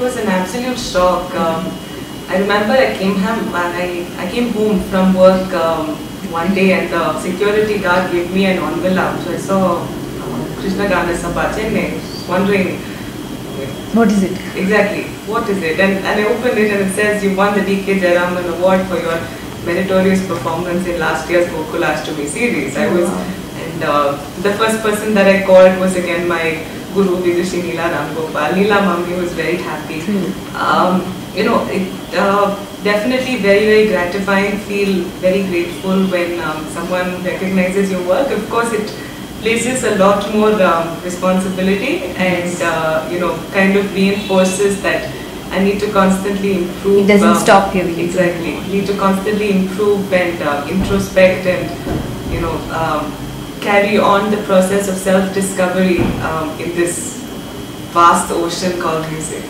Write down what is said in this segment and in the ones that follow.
was an absolute shock. I remember I came home from work one day, and the security guard gave me an envelope. So I saw Krishna Gana Sabha Chennai, wondering What is it? exactly what is it, and I opened it and it says you won the D.K. Jayaraman award for your meritorious performance in last year's Gokula Ashtami series. I was, and the first person that I called was again my Guru Vidushi Neela Ram Gopal. Neela Mummy was very happy. You know, it definitely very gratifying. Feel very grateful when someone recognizes your work. Of course, it places a lot more responsibility, and you know, kind of reinforces that I need to constantly improve. It doesn't stop here. Exactly. Need to constantly improve and introspect, and you know, carry on the process of self-discovery in this vast ocean called music.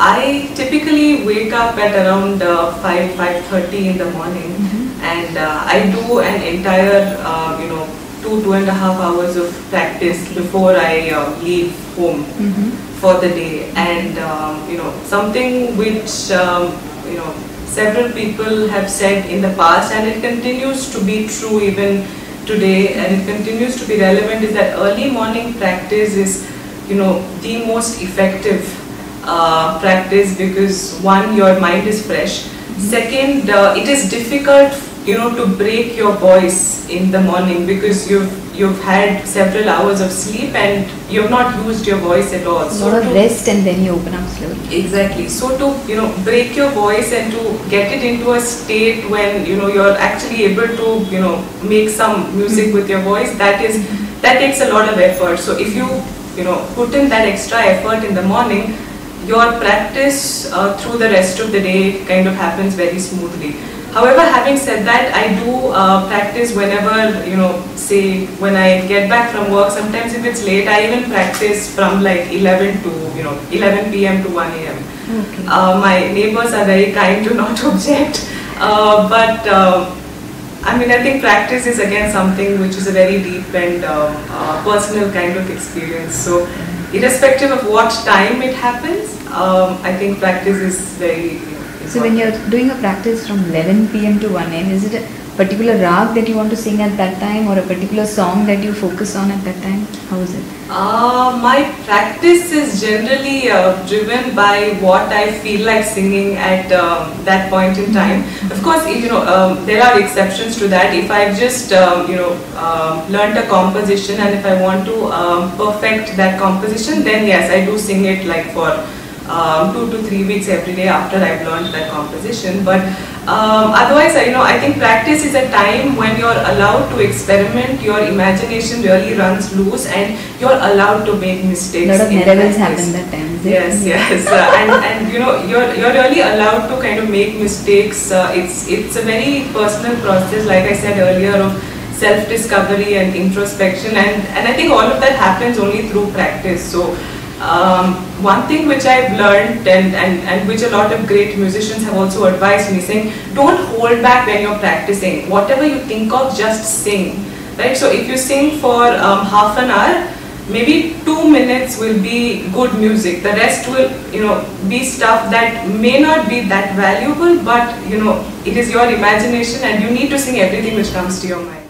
I typically wake up at around 5:30 in the morning, and I do an entire you know 2.5 hours of practice before I leave home for the day. And you know, something which you know, several people have said in the past, and it continues to be true even today, and it continues to be relevant, is that early morning practice is, you know, the most effective practice, because one, your mind is fresh. Second, it is difficult, you know, to break your voice in the morning, because you've had several hours of sleep and you've not used your voice at all. So lot of rest, and then you open up slowly. Exactly. So to, you know, break your voice and to get it into a state when, you know, you're actually able to, you know, make some music with your voice, that takes a lot of effort. So if you know, put in that extra effort in the morning, your practice through the rest of the day kind of happens very smoothly. However, having said that, I do practice whenever, you know, say when I get back from work. Sometimes if it's late, I even practice from like 11 to, you know, 11 p.m. to 1 a.m. Okay. My neighbors are very kind to not object, but I mean, I think practice is again something which is a very deep and personal kind of experience. So irrespective of what time it happens, I think practice is very important. So when you're doing a practice from 11 p.m. to 1 a.m., is it a particular rag that you want to sing at that time, or a particular song that you focus on at that time? How is it? My practice is generally driven by what I feel like singing at that point in time. Of course, you know, there are exceptions to that. If I've just you know, learned a composition, and if I want to perfect that composition, then yes, I do sing it like for 2 to 3 weeks every day after I've learned that composition. But otherwise, you know, I think practice is a time when you're allowed to experiment, your imagination really runs loose, and you're allowed to make mistakes. A lot of miracles happen that time. Yes, yes, and you know, you're really allowed to kind of make mistakes. It's a very personal process, like I said earlier, of self-discovery and introspection, and I think all of that happens only through practice. So one thing which I've learned, and which a lot of great musicians have also advised me, saying, don't hold back when you're practicing. Whatever you think of, just sing. Right? So if you sing for half an hour, maybe 2 minutes will be good music. The rest will, you know, be stuff that may not be that valuable, but you know, it is your imagination, and you need to sing everything which comes to your mind.